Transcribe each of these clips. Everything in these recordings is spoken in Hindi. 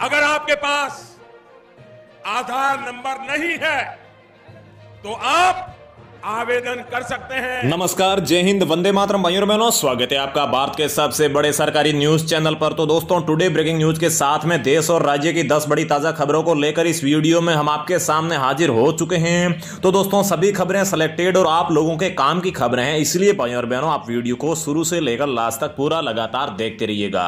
अगर आपके पास आधार नंबर नहीं है तो आप आवेदन कर सकते हैं। नमस्कार, जय हिंद, वंदे मातरम भाइयों और बहनों। स्वागत है आपका भारत के सबसे बड़े सरकारी न्यूज चैनल पर। तो दोस्तों, टुडे ब्रेकिंग न्यूज के साथ में देश और राज्य की 10 बड़ी ताजा खबरों को लेकर इस वीडियो में हम आपके सामने हाजिर हो चुके हैं। तो दोस्तों, सभी खबरें सिलेक्टेड और आप लोगों के काम की खबरें हैं, इसलिए भाइयों और बहनों आप वीडियो को शुरू से लेकर लास्ट तक पूरा लगातार देखते रहिएगा।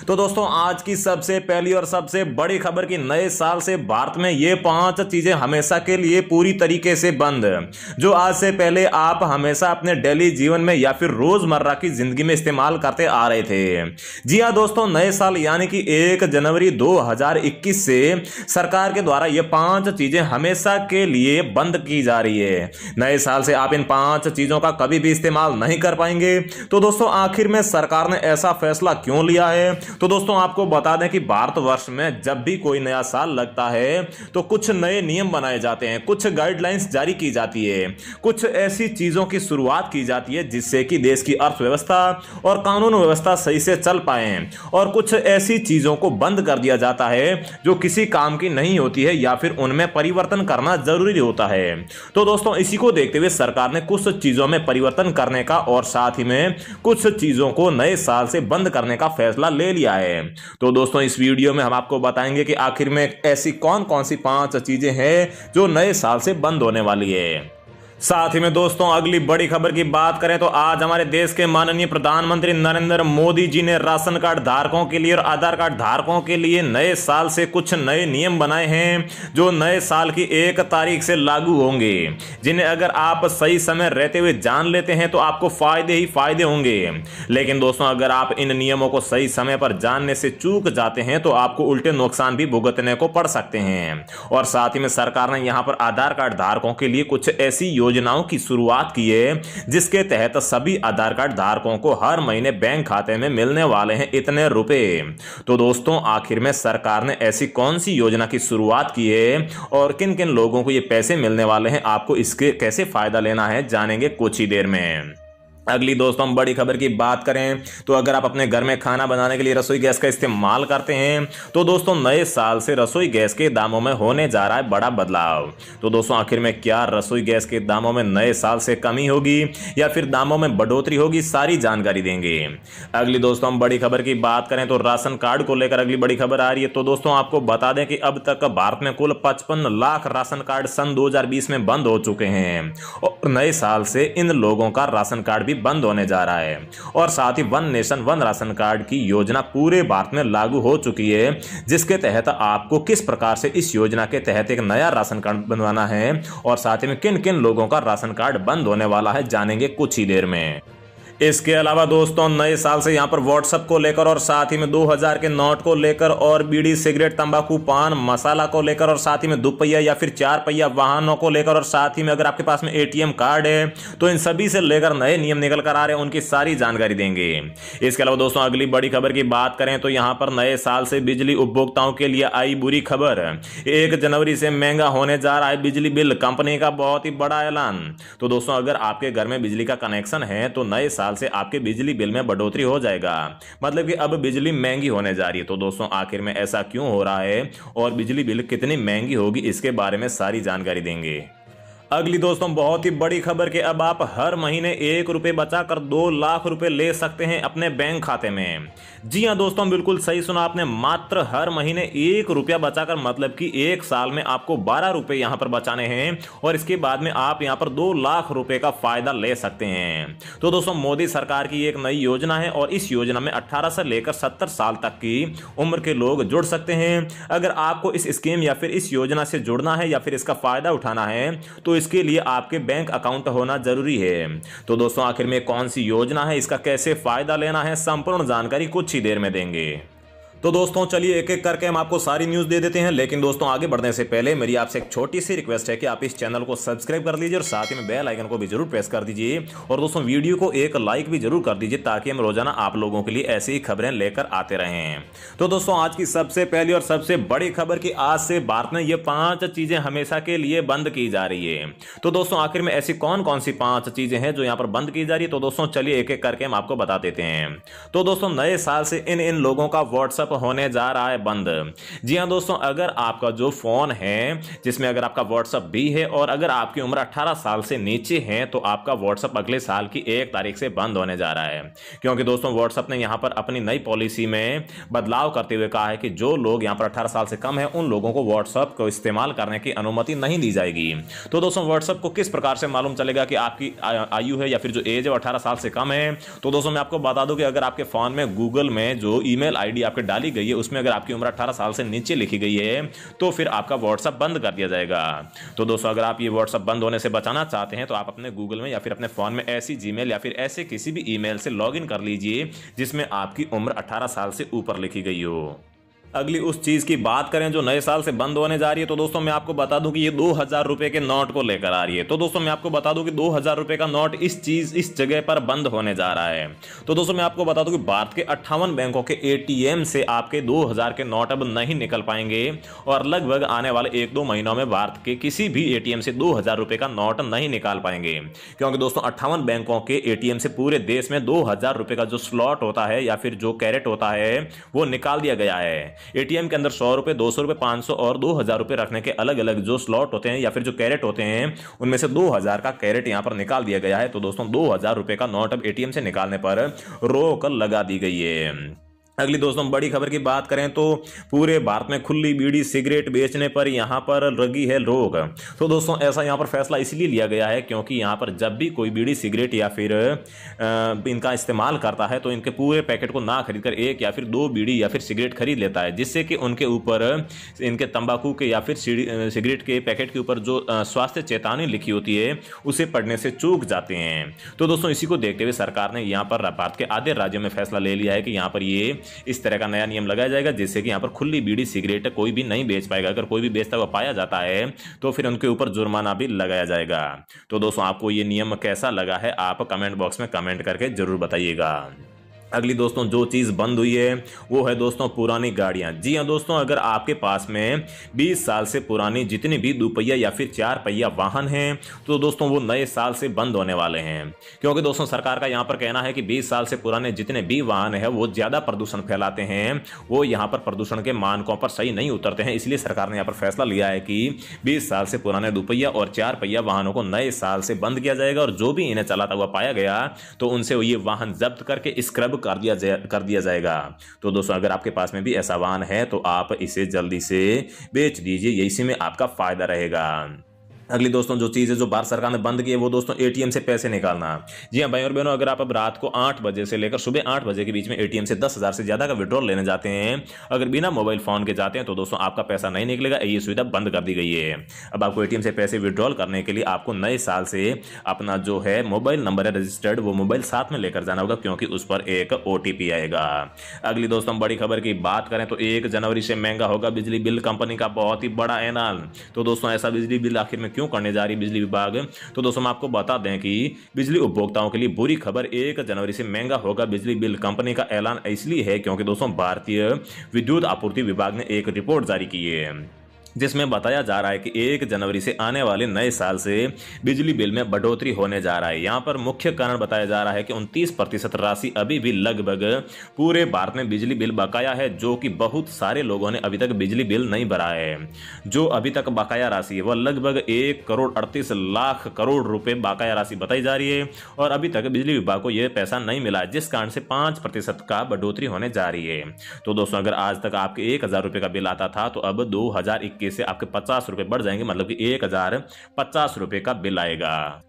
तो दोस्तों, आज की सबसे पहली और सबसे बड़ी खबर की नए साल से भारत में ये 5 चीजें हमेशा के लिए पूरी तरीके से बंद, जो आज से पहले आप हमेशा अपने डेली जीवन में या फिर रोजमर्रा की जिंदगी में इस्तेमाल करते आ रहे थे। जी हां दोस्तों, नए साल यानी कि 1 जनवरी 2021 से सरकार के द्वारा ये 5 चीजें हमेशा के लिए बंद की जा रही है। नए साल से आप इन 5 चीजों का कभी भी इस्तेमाल नहीं कर पाएंगे। तो दोस्तों, आखिर में सरकार ने ऐसा फैसला क्यों लिया है? तो दोस्तों, आपको बता दें कि भारतवर्ष में जब भी कोई नया साल लगता है तो कुछ नए नियम बनाए जाते हैं, कुछ गाइडलाइंस जारी की जाती है, कुछ ऐसी चीजों की शुरुआत की जाती है जिससे कि देश की अर्थव्यवस्था और कानून व्यवस्था सही से चल पाए, और कुछ ऐसी चीजों को बंद कर दिया जाता है जो किसी काम की नहीं होती है या फिर उनमें परिवर्तन करना जरूरी होता है। तो दोस्तों, इसी को देखते हुए सरकार ने कुछ चीजों में परिवर्तन करने का और साथ ही में कुछ चीजों को नए साल से बंद करने का फैसला ले लिया है। तो दोस्तों, इस वीडियो में हम आपको बताएंगे कि आखिर में ऐसी कौन कौन सी 5 चीजें हैं जो नए साल से बंद होने वाली है। साथ ही में दोस्तों, अगली बड़ी खबर की बात करें तो आज हमारे देश के माननीय प्रधानमंत्री नरेंद्र मोदी जी ने राशन कार्ड धारकों के लिए और आधार कार्ड धारकों के लिए नए साल से कुछ नए नियम बनाए हैं जो नए साल की 1 तारीख से लागू होंगे, जिन्हें अगर आप सही समय रहते हुए जान लेते हैं तो आपको फायदे ही फायदे होंगे। लेकिन दोस्तों, अगर आप इन नियमों को सही समय पर जानने से चूक जाते हैं तो आपको उल्टे नुकसान भी भुगतने को पड़ सकते हैं। और साथ ही में सरकार ने यहां पर आधार कार्ड धारकों के लिए कुछ ऐसी योजनाओं की शुरुआत की है जिसके तहत सभी आधार कार्ड धारकों को हर महीने बैंक खाते में मिलने वाले हैं इतने रुपए। तो दोस्तों, आखिर में सरकार ने ऐसी कौन सी योजना की शुरुआत की है और किन किन लोगों को ये पैसे मिलने वाले हैं, आपको इसके कैसे फायदा लेना है, जानेंगे कुछ ही देर में। अगली दोस्तों, हम बड़ी खबर की बात करें तो अगर आप अपने घर में खाना बनाने के लिए रसोई गैस का इस्तेमाल करते हैं तो दोस्तों, नए साल से रसोई गैस के दामों में होने जा रहा है बड़ा बदलाव। तो दोस्तों, आखिर में क्या रसोई गैस के दामों में नए साल से कमी होगी या फिर दामों में बढ़ोतरी होगी, सारी जानकारी देंगे। अगली दोस्तों, हम बड़ी खबर की बात करें तो राशन कार्ड को लेकर अगली बड़ी खबर आ रही है। तो दोस्तों, आपको बता दें कि अब तक भारत में कुल 55 लाख राशन कार्ड सन 2020 में बंद हो चुके हैं और नए साल से इन लोगों का राशन कार्ड भी बंद होने जा रहा है। और साथ ही one nation one ration card की योजना पूरे भारत में लागू हो चुकी है, जिसके तहत आपको किस प्रकार से इस योजना के तहत एक नया राशन कार्ड बनवाना है और साथ ही में किन किन लोगों का राशन कार्ड बंद होने वाला है, जानेंगे कुछ ही देर में। इसके अलावा दोस्तों, नए साल से यहां पर व्हाट्सएप को लेकर और साथ ही में 2000 के नोट को लेकर और बीड़ी, सिगरेट, तंबाकू, पान मसाला को लेकर और साथ ही में दुपहिया या फिर 4 पहिया वाहनों को लेकर और साथ ही में अगर आपके पास में एटीएम कार्ड है तो इन सभी से लेकर नए नियम निकल कर आ रहे हैं, उनकी सारी जानकारी देंगे। इसके अलावा दोस्तों, अगली बड़ी खबर की बात करें तो यहां पर नए साल से बिजली उपभोक्ताओं के लिए आई बुरी खबर। 1 जनवरी से महंगा होने जा रहा है बिजली बिल, कंपनी का बहुत ही बड़ा ऐलान। तो दोस्तों, अगर आपके घर में बिजली का कनेक्शन है तो नए साल से आपके बिजली बिल में बढ़ोतरी हो जाएगा, मतलब कि अब बिजली महंगी होने जा रही है। तो दोस्तों, आखिर में ऐसा क्यों हो रहा है और बिजली बिल कितनी महंगी होगी, इसके बारे में सारी जानकारी देंगे। अगली दोस्तों, बहुत ही बड़ी खबर कि अब आप हर महीने 1 रुपये बचाकर 2 लाख रुपए ले सकते हैं अपने बैंक खाते में। जी हां दोस्तों, बिल्कुल सही सुना आपने, मात्र हर महीने 1 रुपया बचाकर, मतलब कि 1 साल में आपको 12 रुपए यहां पर बचाने हैं और इसके बाद में आप यहां पर 2 लाख रुपए का फायदा ले सकते हैं। तो दोस्तों, मोदी सरकार की एक नई योजना है और इस योजना में 18 से लेकर 70 साल तक की उम्र के लोग जुड़ सकते हैं। अगर आपको इस स्कीम या फिर इस योजना से जुड़ना है या फिर इसका फायदा उठाना है तो इसके लिए आपके बैंक अकाउंट होना जरूरी है। तो दोस्तों, आखिर में कौन सी योजना है, इसका कैसे फायदा लेना है, संपूर्ण जानकारी कुछ ही देर में देंगे। तो दोस्तों, चलिए एक एक करके हम आपको सारी न्यूज़ दे देते हैं। लेकिन दोस्तों, आगे बढ़ने से पहले मेरी आपसे एक छोटी सी रिक्वेस्ट है कि आप इस चैनल को सब्सक्राइब कर लीजिए और साथ ही में बेल आइकन को भी जरूर प्रेस कर दीजिए और दोस्तों वीडियो को एक लाइक भी जरूर कर दीजिए ताकि हम रोजाना आप लोगों के लिए ऐसी ही खबरें लेकर आते रहें। तो दोस्तों, आज की सबसे पहली और सबसे बड़ी खबर कि आज से भारत में ये 5 चीजें हमेशा के लिए बंद की जा रही है। तो दोस्तों, आखिर में ऐसी कौन कौन सी 5 चीजें हैं जो यहाँ पर बंद की जा रही है, तो दोस्तों चलिए एक एक करके हम आपको बता देते हैं। तो दोस्तों, नए साल से इन लोगों का व्हाट्सएप व्हाट्सएप होने जा रहा है बंद। जी हाँ दोस्तों, अगर आपका जो फोन है जिसमें अगर आपका व्हाट्सएप भी है और अगर आपकी उम्र 18 साल से नीचे है तो आपका व्हाट्सएप अगले साल की 1 तारीख से बंद होने जा रहा है। क्योंकि दोस्तों व्हाट्सएप ने यहां पर अपनी नई पॉलिसी में बदलाव करते हुए कहा है कि जो लोग यहां पर 18 साल से कम है उन लोगों को व्हाट्सएप को इस्तेमाल करने की अनुमति नहीं दी जाएगी। तो दोस्तों व्हाट्सएप को किस प्रकार से मालूम चलेगा कि आपकी आयु है या फिर जो एज है 18 साल से कम है? तो दोस्तों मैं आपको बता दूं कि अगर आपके फोन में गूगल में जो ईमेल आईडी आपके डाली गई है उसमें अगर आपकी उम्र 18 साल से नीचे लिखी गई है तो फिर आपका व्हाट्सएप बंद कर दिया जाएगा। तो दोस्तों अगर आप ये व्हाट्सएप बंद होने से बचाना चाहते हैं तो आप अपने गूगल में या फिर अपने फोन में ऐसी जीमेल या फिर ऐसे किसी भी ईमेल से लॉगिन कर लीजिए जिसमें आपकी उम्र 18 साल से ऊपर लिखी गई हो। अगली उस चीज की बात करें जो नए साल से बंद होने जा रही है तो दोस्तों मैं आपको बता दूं कि ये 2000 रुपए के नोट को लेकर आ रही है। तो दोस्तों मैं आपको बता दूं कि 2000 रुपए का नोट इस जगह पर बंद होने जा रहा है। तो दोस्तों मैं आपको बता दूं कि भारत के 58 बैंकों के एटीएम से आपके 2000 के नोट अब नहीं निकल पाएंगे और लगभग आने वाले 1-2 महीनों में भारत के किसी भी एटीएम से 2000 रुपए का नोट नहीं निकाल पाएंगे। क्योंकि दोस्तों 58 बैंकों के एटीएम से पूरे देश में 2000 रुपए का जो स्लॉट होता है या फिर जो कैरेट होता है वो निकाल दिया गया है। एटीएम के अंदर 100 रुपए, 200 रुपए, 500 और 2000 रुपए रखने के अलग अलग जो स्लॉट होते हैं या फिर जो कैरेट होते हैं उनमें से 2000 का कैरेट यहां पर निकाल दिया गया है। तो दोस्तों 2000 रुपए का नोट अब एटीएम से निकालने पर रोक लगा दी गई है। अगली दोस्तों बड़ी खबर की बात करें तो पूरे भारत में खुली बीड़ी सिगरेट बेचने पर यहां पर लगी है रोक। तो दोस्तों ऐसा यहां पर फैसला इसलिए लिया गया है क्योंकि यहां पर जब भी कोई बीड़ी सिगरेट या फिर इनका इस्तेमाल करता है तो इनके पूरे पैकेट को ना खरीदकर 1 या फिर 2 बीड़ी या फिर सिगरेट खरीद लेता है, जिससे कि उनके ऊपर इनके तंबाकू के या फिर सिगरेट के पैकेट के ऊपर जो स्वास्थ्य चेतावनी लिखी होती है उसे पढ़ने से चूक जाते हैं। तो दोस्तों इसी को देखते हुए सरकार ने यहां पर भारत के आधे राज्यों में फैसला ले लिया है कि यहां पर ये इस तरह का नया नियम लगाया जाएगा जिससे कि यहां पर खुली बीड़ी सिगरेट कोई भी नहीं बेच पाएगा। अगर कोई भी बेचता हुआ पाया जाता है तो फिर उनके ऊपर जुर्माना भी लगाया जाएगा। तो दोस्तों आपको ये नियम कैसा लगा है आप कमेंट बॉक्स में कमेंट करके जरूर बताइएगा। अगली दोस्तों जो चीज़ बंद हुई है वो है दोस्तों पुरानी गाड़ियां। जी हाँ दोस्तों, अगर आपके पास में 20 साल से पुरानी जितनी भी दुपहिया या फिर 4 पहिया वाहन हैं तो दोस्तों वो नए साल से बंद होने वाले हैं। क्योंकि दोस्तों सरकार का यहाँ पर कहना है कि 20 साल से पुराने जितने भी वाहन हैं वो ज़्यादा प्रदूषण फैलाते हैं, वो यहाँ पर प्रदूषण के मानकों पर सही नहीं उतरते हैं। इसलिए सरकार ने यहाँ पर फैसला लिया है कि 20 साल से पुराने दुपहिया और 4 पहिया वाहनों को नए साल से बंद किया जाएगा और जो भी इन्हें चलाता हुआ पाया गया तो उनसे ये वाहन जब्त करके स्क्रब कर दिया जाएगा। तो दोस्तों अगर आपके पास में भी ऐसा वाहन है तो आप इसे जल्दी से बेच दीजिए, इसी में आपका फायदा रहेगा। अगली दोस्तों जो चीज़ है जो भारत सरकार ने बंद की है वो दोस्तों एटीएम से पैसे निकालना। जी हाँ भाई और बहनों, अगर आप अब रात को 8 बजे से लेकर सुबह 8 बजे के बीच में एटीएम से 10,000 से ज़्यादा का विड्रॉल लेने जाते हैं, अगर बिना मोबाइल फ़ोन के जाते हैं तो दोस्तों आपका पैसा नहीं निकलेगा। ये सुविधा बंद कर दी गई है। अब आपको एटीएम से पैसे विड्रॉल करने के लिए आपको नए साल से अपना जो है मोबाइल नंबर है रजिस्टर्ड वो मोबाइल साथ में लेकर जाना होगा क्योंकि उस पर एक OTP आएगा। अगली दोस्तों बड़ी खबर की बात करें तो 1 जनवरी से महंगा होगा बिजली बिल, कंपनी का बहुत ही बड़ा ऐलान। तो दोस्तों ऐसा बिजली बिल आखिर में क्यों करने जा रही बिजली विभाग? तो दोस्तों हम आपको बता दें कि बिजली उपभोक्ताओं के लिए बुरी खबर, 1 जनवरी से महंगा होगा बिजली बिल। कंपनी का ऐलान इसलिए है क्योंकि दोस्तों भारतीय विद्युत आपूर्ति विभाग ने एक रिपोर्ट जारी की है जिसमें बताया जा रहा है कि 1 जनवरी से आने वाले नए साल से बिजली बिल में बढ़ोतरी होने जा रहा है। यहाँ पर मुख्य कारण बताया जा रहा है कि 29% राशि अभी भी लगभग पूरे भारत में बिजली बिल बकाया है, जो कि बहुत सारे लोगों ने अभी तक बिजली बिल नहीं भरा है। जो अभी तक बकाया राशि है वह लगभग 1,38,00,000 करोड़ रुपए बकाया राशि बताई जा रही है और अभी तक बिजली विभाग को यह पैसा नहीं मिला है, जिस कारण से 5% का बढ़ोतरी होने जा रही है। तो दोस्तों अगर आज तक आपके 1,000 रुपए का बिल आता था तो अब 2021 से आपके 50 रुपए बढ़ जाएंगे, मतलब कि 1,050 रुपए का बिल आएगा।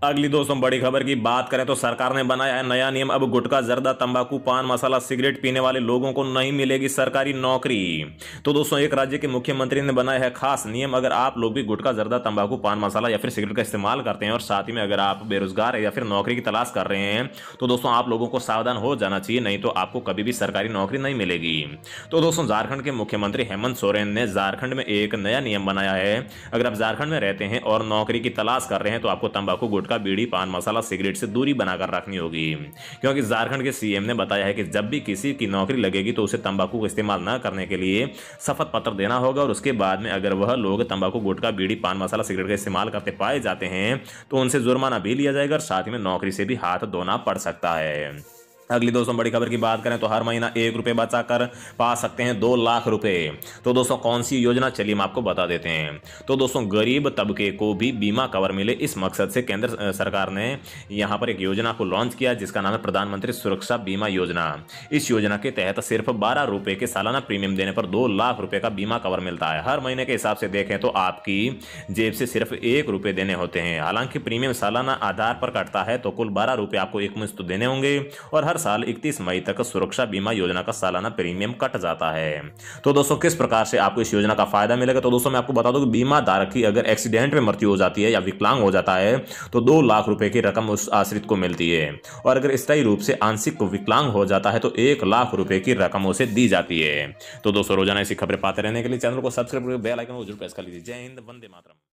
अगली दोस्तों बड़ी खबर की बात करें तो सरकार ने बनाया है नया नियम। अब गुटखा, जर्दा, तंबाकू, पान मसाला, सिगरेट पीने वाले लोगों को नहीं मिलेगी सरकारी नौकरी। तो दोस्तों एक राज्य के मुख्यमंत्री ने बनाया है खास नियम। अगर आप लोग भी गुटखा, जर्दा, तंबाकू, पान मसाला या फिर सिगरेट का इस्तेमाल करते हैं और साथ ही में अगर आप बेरोजगार है या फिर नौकरी की तलाश कर रहे हैं तो दोस्तों आप लोगों को सावधान हो जाना चाहिए, नहीं तो आपको कभी भी सरकारी नौकरी नहीं मिलेगी। तो दोस्तों झारखंड के मुख्यमंत्री हेमंत सोरेन ने झारखंड में एक नया नियम बनाया है। अगर आप झारखंड में रहते हैं और नौकरी की तलाश कर रहे हैं तो आपको तंबाकू, गुटखा, बीड़ी, पान मसाला, सिगरेट से दूरी बनाकर रखनी होगी। क्योंकि झारखंड के सीएम ने बताया है कि जब भी किसी की नौकरी लगेगी तो उसे तंबाकू का इस्तेमाल न करने के लिए शपथ पत्र देना होगा और उसके बाद में अगर वह लोग तंबाकू, गुटखा, बीड़ी, पान मसाला, सिगरेट का इस्तेमाल करते पाए जाते हैं तो उनसे जुर्माना भी लिया जाएगा और साथ ही में नौकरी से भी हाथ धोना पड़ सकता है। अगली दोस्तों बड़ी खबर की बात करें तो हर महीना 1 रुपये बचाकर पा सकते हैं 2 लाख रुपए। तो दोस्तों कौन सी योजना, चलिए हम आपको बता देते हैं। तो दोस्तों गरीब तबके को भी बीमा कवर मिले, इस मकसद से केंद्र सरकार ने यहां पर एक योजना को लॉन्च किया जिसका नाम है प्रधानमंत्री सुरक्षा बीमा योजना। इस योजना के तहत सिर्फ 12 रुपए के सालाना प्रीमियम देने पर 2 लाख रुपए का बीमा कवर मिलता है। हर महीने के हिसाब से देखें तो आपकी जेब से सिर्फ 1 रुपये देने होते हैं। हालांकि प्रीमियम सालाना आधार पर कटता है तो कुल 12 रुपये आपको एकमुश्त देने होंगे और हर साल 31 मई तक सुरक्षा बीमा योजना का सालाना प्रीमियम कट जाता है। तो दोस्तों किस प्रकार से आपको इस योजना का फायदा मिलेगा, तो दोस्तों मैं आपको बता दूं कि बीमा धारक की अगर एक्सीडेंट में मृत्यु हो जाती है या विकलांग हो जाता है तो 2 लाख रुपए की रकम उस आश्रित को मिलती है, और अगर स्थायी रूप से आंशिक विकलांग हो जाता है तो 1 लाख रुपए की रकम उसे दी जाती है। तो दोस्तों रोजाना ऐसी खबरें पाते रहने के लिए चैनल को सब्सक्राइब करके बेल आइकन को जरूर प्रेस कर लीजिए। जय हिंद, वंदे मातरम।